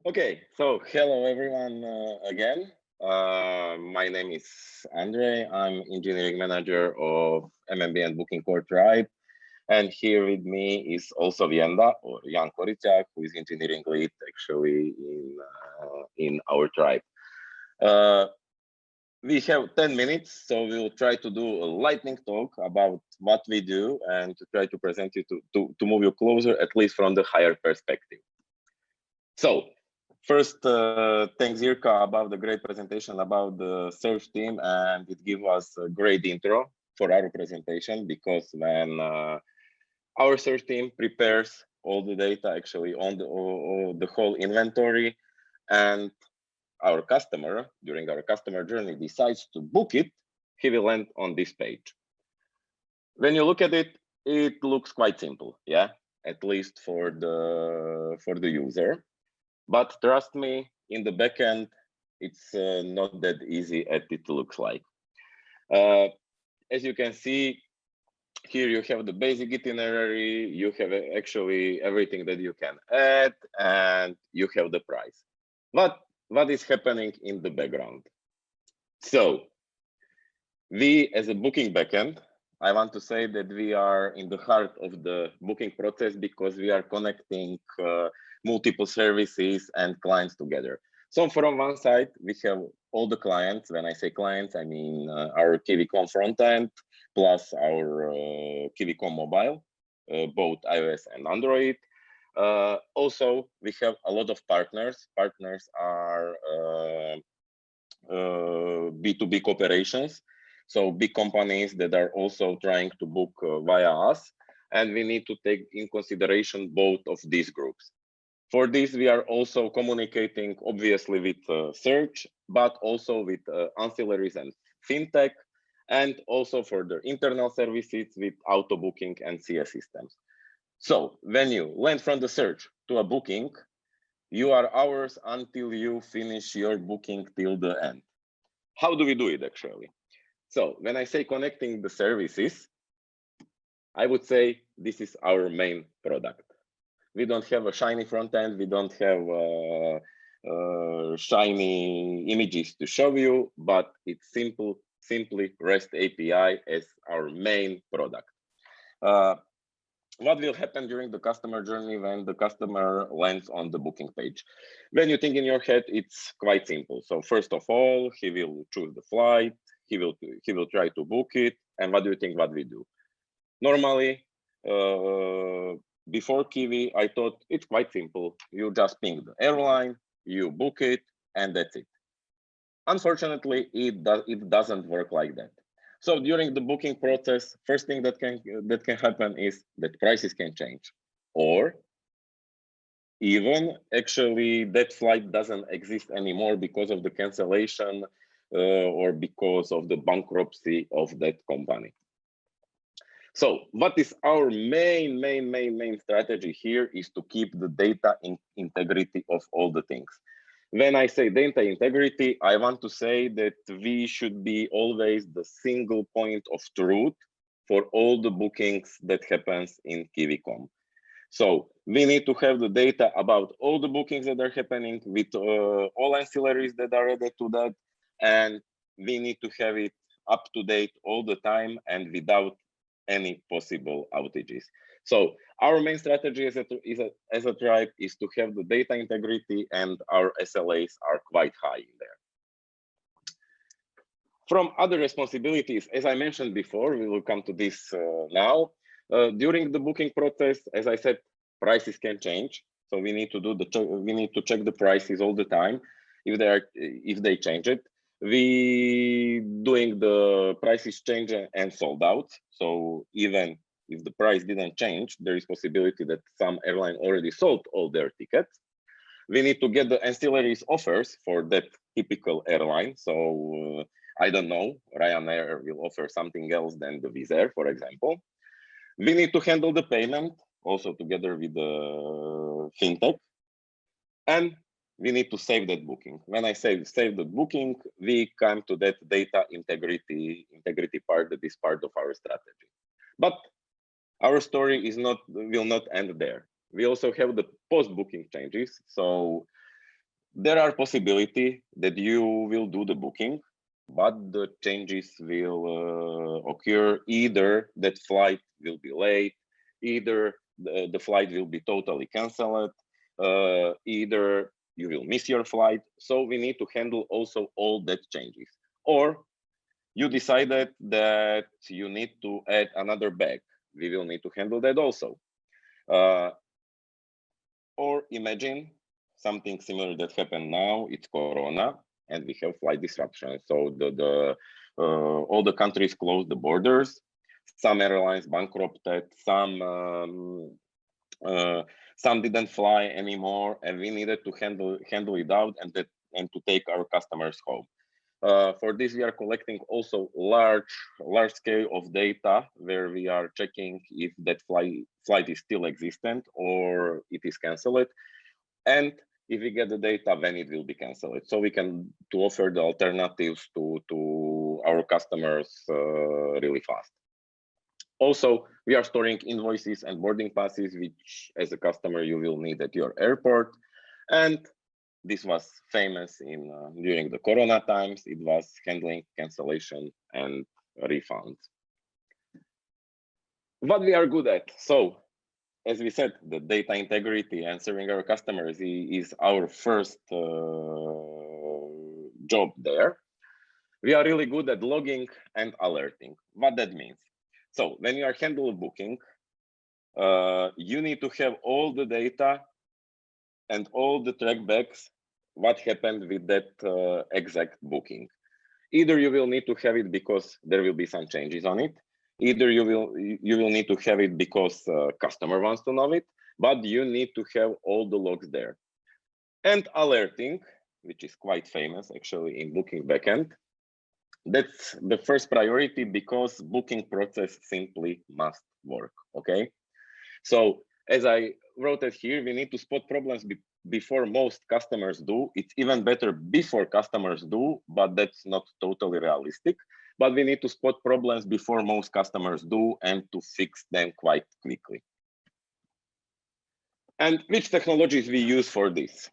Okay, so hello everyone again. My name is Andrej. I'm engineering manager of MMB and Booking Core tribe. And here with me is also Vienda or Jan Koriciak, who is engineering lead actually in our tribe. Uh, we have 10 minutes, so we'll try to do a lightning talk about what we do and to try to present you to move you closer, at least from the higher perspective. So first, thanks Jirka about the great presentation about the search team, and it gave us a great intro for our presentation, because when our search team prepares all the data actually on the whole inventory, and our customer during our customer journey decides to book it, he will land on this page. When you look at it, it looks quite simple, yeah, at least for the user. But trust me, in the backend, it's not that easy as it looks like. As you can see, here you have the basic itinerary, you have actually everything that you can add, and you have the price. What is happening in the background? So we, as a booking backend, I want to say that we are in the heart of the booking process, because we are connecting multiple services and clients together. So from one side, we have all the clients. When I say clients, I mean our KiwiCom front end, plus our KiwiCom mobile, both iOS and Android. Also, we have a lot of partners. Partners are B2B corporations. So big companies that are also trying to book via us. And we need to take in consideration both of these groups. For this, we are also communicating, obviously, with search, but also with ancillaries and fintech, and also for the internal services with auto booking and CS systems. So when you land from the search to a booking, you are ours until you finish your booking till the end. How do we do it actually? So when I say connecting the services, I would say this is our main product. We don't have a shiny front end. We don't have shiny images to show you, but it's simply REST API as our main product. What will happen during the customer journey when the customer lands on the booking page? When you think in your head, it's quite simple. So first of all, he will choose the flight, he will try to book it. And what do you think what we do? Normally, before Kiwi, I thought it's quite simple. You just ping the airline, you book it, and that's it. Unfortunately, it doesn't work like that. So during the booking process, first thing that can happen is that prices can change, or even actually that flight doesn't exist anymore because of the cancellation or because of the bankruptcy of that company. So what is our main strategy here is to keep the data integrity of all the things. When I say data integrity, I want to say that we should be always the single point of truth for all the bookings that happens in KiwiCom. So we need to have the data about all the bookings that are happening with all ancillaries that are added to that. And we need to have it up to date all the time and without any possible outages. So our main strategy as a tribe is to have the data integrity, and our SLAs are quite high in there. From other responsibilities, as I mentioned before, we will come to this now. During the booking process, as I said, prices can change. So we need to check the prices all the time if they change it. We doing the prices change and sold out. So even if the price didn't change, there is possibility that some airline already sold all their tickets. We need to get the ancillaries offers for that typical airline. So I don't know, Ryanair will offer something else than the Wizz Air, for example. We need to handle the payment also together with the fintech. And we need to save that booking. When I say save the booking, we come to that data integrity part that is part of our strategy. But our story will not end there. We also have the post-booking changes. So there are possibility that you will do the booking, but the changes will occur. Either that flight will be late, either the flight will be totally canceled, either you will miss your flight. So we need to handle also all that changes. Or you decided that you need to add another bag. We will need to handle that also. Or imagine something similar that happened now. It's Corona, and we have flight disruption. So all the countries closed the borders. Some airlines bankrupted. Some didn't fly anymore, and we needed to handle it out and to take our customers home. For this, we are collecting also large scale of data where we are checking if that flight is still existent or it is canceled, and if we get the data, when it will be canceled, so we can to offer the alternatives to our customers really fast. Also, we are storing invoices and boarding passes, which as a customer you will need at your airport. And this was famous in during the Corona times. It was handling cancellation and refunds. What we are good at. So, as we said, the data integrity and serving our customers is our first job there. We are really good at logging and alerting. What that means. So when you are handling booking, you need to have all the data and all the trackbacks what happened with that exact booking. Either you will need to have it because there will be some changes on it. Either you will need to have it because customer wants to know it, but you need to have all the logs there. And alerting, which is quite famous actually in booking backend. That's the first priority because booking process simply must work, okay? So as I wrote it here, we need to spot problems before most customers do. It's even better before customers do, but that's not totally realistic. But we need to spot problems before most customers do and to fix them quite quickly. And which technologies we use for this?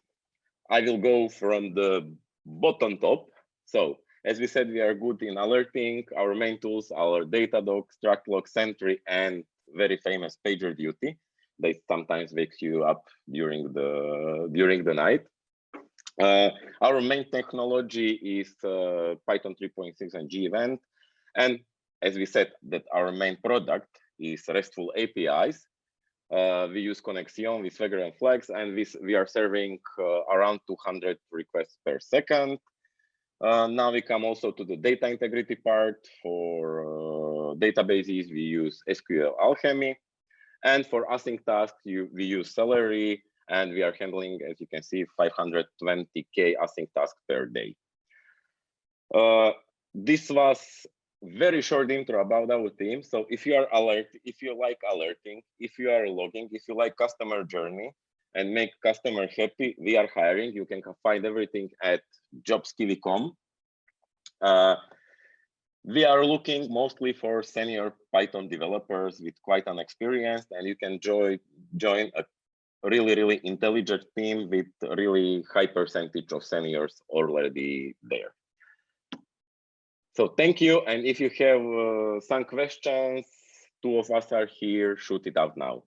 I will go from the bottom top. So as we said, we are good in alerting. Our main tools are Datadog, StructLog, Sentry, and very famous PagerDuty. They sometimes wake you up during the night. Our main technology is Python 3.6 and G-Event. And as we said, that our main product is RESTful APIs. We use Connexion with Swagger and Flex, and we are serving around 200 requests per second. Now we come also to the data integrity part. For databases, we use SQL Alchemy. And for async tasks, we use Celery, and we are handling, as you can see, 520K async tasks per day. This was very short intro about our team. So if you are if you like alerting, if you are logging, if you like customer journey and make customer happy, we are hiring. You can find everything at code.kiwi.com. We are looking mostly for senior Python developers with quite an experience, and you can join a really intelligent team with a really high percentage of seniors already there. So thank you, and if you have some questions, two of us are here, shoot it out now.